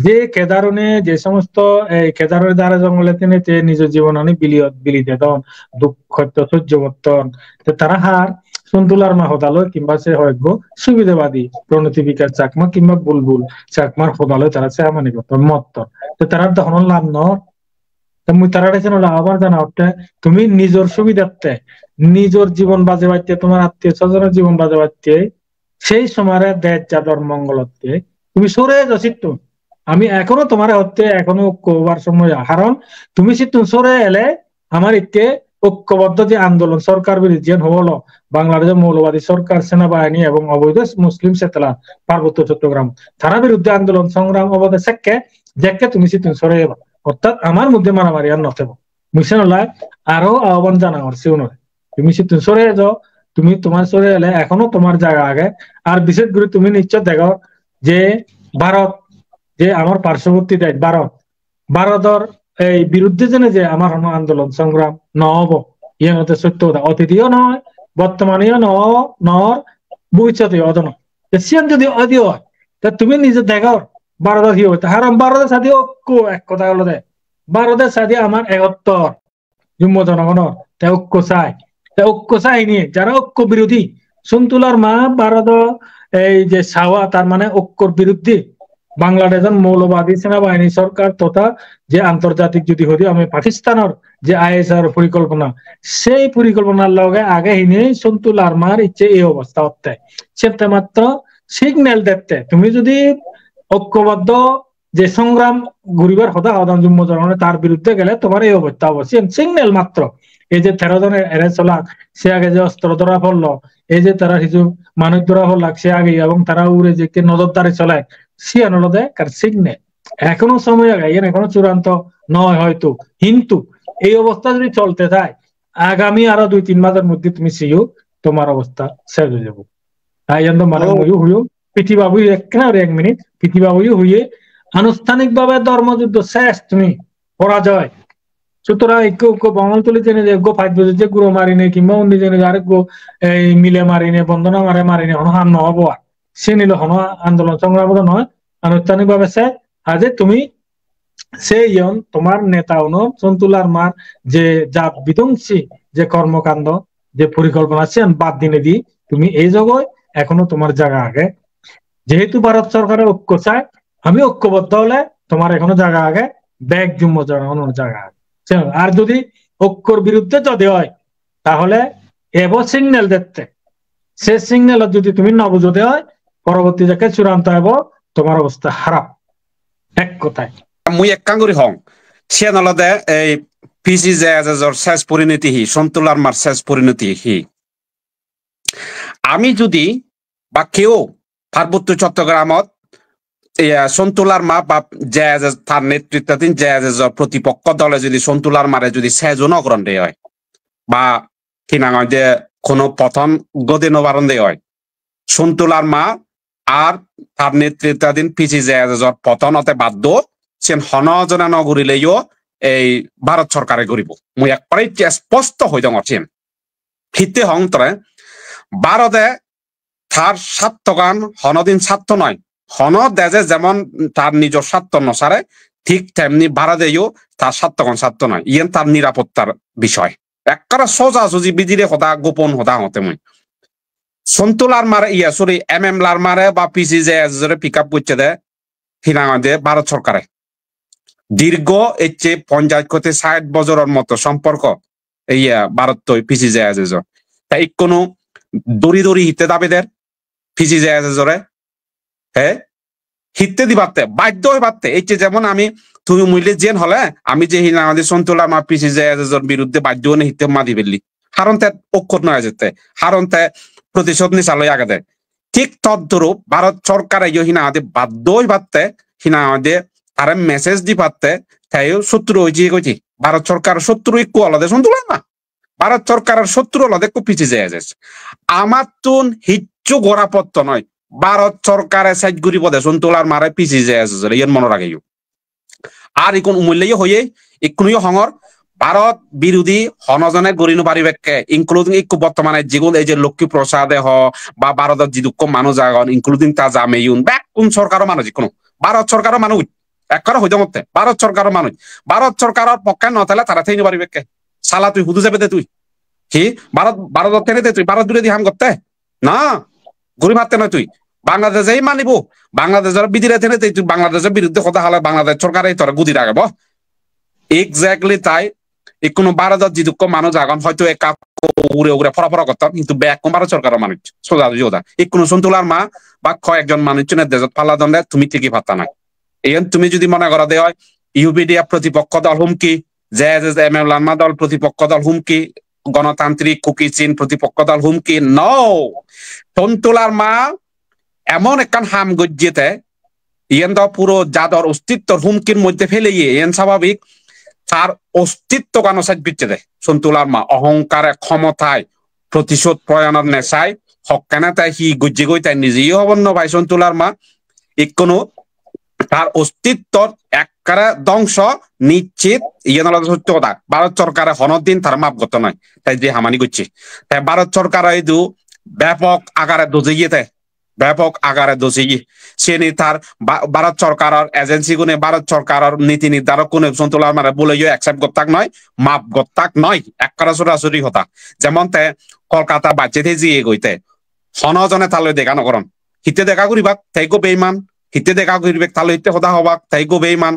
যে কেদারনে যে সমস্ত এই কেদারের দ্বারা জঙ্গলে তিনি নিজের জীবন অনেক বিলিয়ে দেন দুঃখ সহ্য করতেন। তো তারা হার সন্তুলার মা হদালো কিংবা সে হয়গ্য সুবিধাবাদী প্রণতি বিকাশ চাকমা কিংবা বুলবুল চাকমার হদালো তারা সে আমানি করতেন মত। তো তারা তখন লাভ ন মুই তারা দেখেন আবার জানা হচ্ছে তুমি নিজের সুবিধার্থে নিজের জীবন বাজে বাড়তে তোমার আত্মীয় স্বজনের জীবন বাজে বাড়তে সেই সময় দেশ যাদর মঙ্গলতে তুমি সরে যাচ্ছিত। আমি এখনো তোমার হতে এখনো ঐক্যবার সময় কারণ তুমি সিটুন সরে এলে আমার ইতে ঐক্যবদ্ধ যে আন্দোলন সরকার বিরোধী হলো বাংলাদেশের মৌলবাদী সরকার সেনাবাহিনী এবং অবৈধ মুসলিম সেতলা পার্বত্য চট্টগ্রাম তারা বিরুদ্ধে আন্দোলন সংগ্রাম অবধে সেকে দেখে তুমি সিটুন সরে যাবা অর্থাৎ আমার মধ্যে মারামারি আর নথেব বুঝছেন আরো আহ্বান জানা করছি উনারে তুমি সিটুন সরে যাও। তুমি তোমার সরে এলে এখনো তোমার জায়গা আগে। আর বিশেষ করে তুমি নিশ্চয় দেখো যে ভারত যে আমার পার্শ্ববর্তী দেশ ভারতের এই বিরুদ্ধে জেনে যে আমার আন্দোলন সংগ্রাম নহব ইয়ে মতে সত্য কথা অতীতীয় নয় বর্তমানীয় নর ভবিষ্যতে অদন এশিয়ান যদি অদীয় হয় তা তুমি নিজে দেখো ভারতের কি হইতে কারণ ভারতের সাথে ঐক্য এক কথা হলো দে ভারতের সাথে আমার একত্তর যুম্ম জনগণর তা ঐক্য চাই তা ঐক্য চাইনি যারা ঐক্য বিরোধী সন্তুলার মা ভারত এই যে সাওয়া তার মানে ঐক্যর বিরুদ্ধে বাংলাদেশের মৌলবাদী সেনাবাহিনী সরকার তথা যে আন্তর্জাতিক যদি হদি আমি পাকিস্তানের যে আইএসআর পরিকল্পনা সেই পরিকল্পনার লগে আগে হিনে সন্তুল আরমার ইচ্ছে এই অবস্থা হতে সেটা মাত্র সিগন্যাল দেখতে তুমি যদি ঐক্যবদ্ধ যে সংগ্রাম ঘুরিবার হতা হদান যুম্ম জনগণের তার বিরুদ্ধে গেলে তোমার এই অবস্থা অবশ্যই সিগন্যাল মাত্র। এই যে 13 জনের এরেস্ট হলাক সে আগে যে অস্ত্র ধরা পড়লো এই যে তারা কিছু মানুষ ধরা হলাক সে আগে এবং তারা উড়ে যে কে নজরদারি চলায় সে আনলদে কার সিগন্যাল এখনো সময় আগে এখনো চূড়ান্ত নয় হয়তো কিন্তু এই অবস্থা যদি চলতে থাকে আগামী আরো 2-3 মাসের মধ্যে তুমি সিও তোমার অবস্থা শেষ হয়ে যাবো। তাই জন্য মানে হইও পৃথিবাবু এক মিনিট পৃথিবাবু হইয়ে আনুষ্ঠানিক ভাবে ধর্মযুদ্ধ শেষ তুমি পরাজয়। সুতরাং বঙ্গল তুলি জেনে যে গো 5 বছর যে গুরু মারিনে কিংবা অন্য জেনে আরেক গো এই মিলে মারিনে বন্দনা মারিনে হন হান নহব আর সে নিল হন আন্দোলন সংগ্রাম নয় আনুষ্ঠানিক ভাবে সে আজে তুমি সেই তোমার নেতা সন্তুলার মার যে যা বিধ্বংসী যে কর্মকাণ্ড যে পরিকল্পনা আছে বাদ দিনে দি তুমি এই জগয় এখনো তোমার জায়গা আগে। যেহেতু ভারত সরকারের ঐক্য চায় আমি ঐক্যবদ্ধ হলে তোমার এখনো জায়গা আগে ব্যাগ জুম্ম জানানোর জায়গা আগে। আর যদি ঐক্যর বিরুদ্ধে যদি হয় তাহলে এব সিগন্যাল দেখতে সে সিগন্যাল যদি তুমি না বুঝতে হয় পরবর্তী জায়গায় চূড়ান্ত হব তোমার অবস্থা খারাপ এক কথায়। মুই এক কাঙ্গুরি হং সে নলদে এই পিসি জের শেষ পরিণতি হি সন্তুলার মার শেষ পরিণতি হি আমি যদি বা কেউ পার্বত্য চট্টগ্রামত সন্তুলার মা বা তার নেতৃত্বাধীন প্রতিপক্ষ দলে যদি সন্তুলার মারে যদি সেজন অগ্রহণ দেয় হয় বা কিনা যে কোনো পতন গদে নবারণ দেয় হয় সন্তুলার মা আর তার নেতৃত্বাধীন পিসি জের পতন হতে বাধ্য সেন হনজনা নগরিলেও এই ভারত সরকারে গরিব মুই একবারে স্পষ্ট হয়ে যাচ্ছেন হিতে হংতরে ভারতে তার স্বার্থগান হনদিন স্বার্থ নয় হন দেশে যেমন তার নিজের স্বার্থ নসারে ঠিক তেমনি ভারতেও তার স্বার্থগান স্বার্থ নয় ইয়েন তার নিরাপত্তার বিষয় একবারে সোজাসুজি বিজিরে হতা গোপন হতা হতে মুই সন্তুলার মারে সরি লার মারে বা পিসি জে পিক আপ করছে দে হিনাঙ্গে ভারত সরকারে দীর্ঘ এচ্ছে 50-60 বছরের মতো সম্পর্ক ভারত তো পিসি জে তাই কোনো দড়ি দড়ি হিতে দাবিদের পিসি জে হ্যাঁ হিতে দিবাতে বাধ্য হয়ে পারতে এই যেমন আমি তুমি মূল্যে জেন হলে আমি যে আমাদের সন্তুলা মা পিসি জে বিরুদ্ধে বাধ্য হয়ে হিতে মা দিবেলি কারণ তে অক্ষর নয় যেতে কারণ তে প্রতিশোধ নিশালয় আগে দেয় ঠিক তদ্রূপ ভারত সরকার হিনা আমাদের বাধ্য হয়ে পারতে হিনা আমাদের তারা মেসেজ দি পারতে তাই শত্রু হয়েছে কইছি ভারত সরকার শত্রু একটু আলাদা সন্তুলা না ভারত সরকারের শত্রু আলাদা একটু পিছিয়ে যায় আমার তুন হিচ্ছু গোড়াপত্য নয় ভারত সরকারের সাইড গুড়ি পদে সন্তুলার মারে পিছিয়ে যায় ইয়ার মনে রাখে আর ইকোন উমূল্য হয়ে ইকুনিও হঙর ভারত বিরোধী হনজনে গরিনো পারিবেকে ইনক্লুডিং একটু বর্তমানে যেগুলো এই যে লক্ষ্মী প্রসাদে হ বা ভারতের যে দুঃখ মানুষ আগন ইনক্লুডিং তা জামেইন বা কোন সরকারও মানুষ কোনো ভারত সরকারও মানুষ একবারে হইতে মতে ভারত সরকারের মানুষ ভারত সরকারের পক্ষে নতালে তারা থেই পারিবে কে সালা তুই হুদু যাবে তুই কি ভারত টেনে দে তুই ভারত বিরোধী হাম করতে না ঘুরি মারতে না তুই বাংলাদেশেই মানিব বাংলাদেশের বিধিরে টেনে তুই বাংলাদেশের বিরুদ্ধে কথা হলে বাংলাদেশ সরকারে তোরা গুদি রাখব এক্স্যাক্টলি তাই এই কোনো ভারতের যেটুকু মানুষ আগান হয়তো একা উড়ে উড়ে ফরাফরা করতাম কিন্তু ব্যাক ভারত সরকারের মানুষ সোজা যোদা এই কোনো সন্তুলার মা বা কয়েকজন মানুষ দেশত পাল্লা দণ্ডে তুমি ঠিকই পাত্তা নাই এই তুমি যদি মনে করা দেয় হয় ইউপিডিএফ প্রতিপক্ষ দল হুমকি জেএমএম দল প্রতিপক্ষ দল হুমকি গণতান্ত্রিক কুকি চীন প্রতিপক্ষ দল হুমকি ন সন্তুলার মা এমন একখান হাম গজ্জিতে ইয়েন তো পুরো জাদর অস্তিত্বর হুমকির মধ্যে ফেলে ইয়েন স্বাভাবিক তার অস্তিত্ব কেন সাজ বিচ্ছে দেয় সন্তুলার মা অহংকারে ক্ষমতায় প্রতিশোধ প্রয়াণের নেশায় হকানা তাই হি গজ্জি গই তাই নিজেই হবন না ভাই সন্তুলার মা কোনো তার অস্তিত্বর একবারে ধ্বংস নিশ্চিত ইয়ে সত্য কথা ভারত সরকারের হনদিন তার মাপগত নয় তাই যে হামানি করছে তাই ভারত সরকার এই ব্যাপক আকারে দোষে গিয়ে ব্যাপক আকারে দোষে গিয়ে সে তার ভারত সরকারের এজেন্সি গুনে ভারত সরকারের নীতি নির্ধারক কোনে সন্তুলার মানে বলে অ্যাকসেপ্ট করতাক নয় মাপ করতাক নয় একবারে সরাসরি হতা যেমন তে কলকাতা বাচ্চাতে জিয়ে গইতে হনজনে তালে দেখানো করন হিতে দেখা করিবা তাই গো বেইমান হিতে দেখা করিবে তাহলে হিতে কথা হবাক তাই গো বেইমান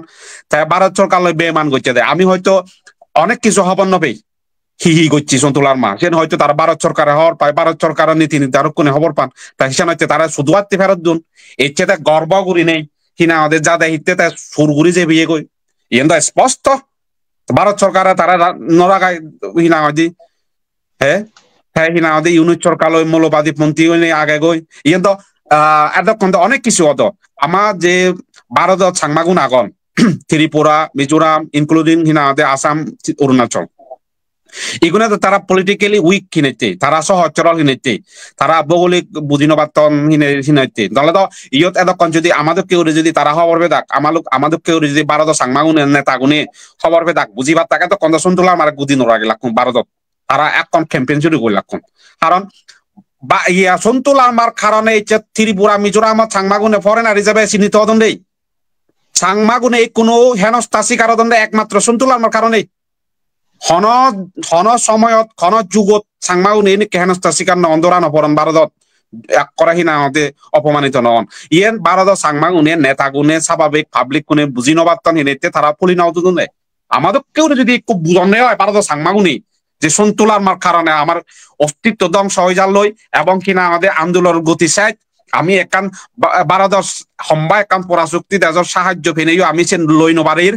তাই ভারত সরকার বেইমান করছে দেয় আমি হয়তো অনেক কিছু হবন নবেই হি করছি সন্তুলার মা সেন হয়তো তারা ভারত সরকারের হওয়ার পায় ভারত সরকারের নীতি নির্ধারক কোনে খবর পান তা হিসান হচ্ছে তারা শুধু আত্মীয় ফেরত দুন এর চেয়ে গর্ব করি নেই হিনা আমাদের যা দেয় হিতে তাই সুরগুড়ি যে বিয়ে কই ইয়েন তো স্পষ্ট ভারত সরকারে তারা নরাগায় হিনা দি হ্যাঁ হ্যাঁ হিনা আমাদের ইউনিট সরকার মৌলবাদী পন্থী আগে গই ইয়েন তো এতক্ষণ তো অনেক কিছু হতো আমার যে ভারত সাংমাগুন আগন ত্রিপুরা মিজোরাম ইনক্লুডিং হিনা আমাদের আসাম অরুণাচল এগুলো তো তারা পলিটিক্যালি উইক কিনেছে তারা সহজ সরল কিনেছে তারা ভৌগোলিক বুঝিনবার্তন হিনাইতে তাহলে তো ইয়ত এতক্ষণ যদি আমাদের কেউ যদি তারা খবর পেদাক আমাদের কেউ যদি ভারত সাংমাগুনের নেতা গুনে খবর পেদাক বুঝিবার তাকে তো কন্দন তোলা আমার বুঝি নরাগে লাগুন ভারতত তারা এখন ক্যাম্পেইন শুরু করে লাগুন কারণ বা ইয়া সন্তুলা আমার কারণে ত্রিপুরা মিজোরাম সাংমাগুনে ফরেনার হিসেবে চিহ্নিত হদন দেই সাংমাগুনে কোনো হেনস্থা শিকার হদন একমাত্র সন্তুলা আমার কারণে হন সময়ত হন যুগত সাংমাগুনে এনেকে হেনস্থা শিকার নন্দরা নপরণ ভারতত করাহি না আমাদের অপমানিত নন ইয়েন ভারত সাংমাগুনে নেতা গুনে স্বাভাবিক পাবলিক গুনে বুঝি নবার্তন হিনেতে তারা পলি নতুন দেয় আমাদের কেউ যদি একটু বুঝন হয় ভারত সাংমাগুনি যে সন্তুলার মার কারণে আমার অস্তিত্ব ধ্বংস হয়ে যাল এবং কিনা আমাদের আন্দোলন গতি চাই আমি একান ভারত সম্বা একান পরাশক্তি দেশের সাহায্য ফেনেও আমি সে লই নবারির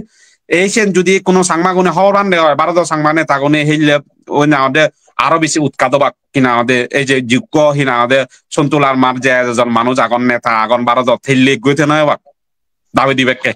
এই সেন যদি কোনো সাংমাগুনে খবর বান্ধে হয় ভারত সাংমানে তাগুনে হেললে ওই না আমাদের আরো বেশি উৎকাদবাক কিনা আমাদের এই যে যোগ্য হিনা আমাদের সন্তুলার মার যে এজন মানুষ আগন নেতা আগন ভারত হেললে গইতে নয় দাবি দিবে কে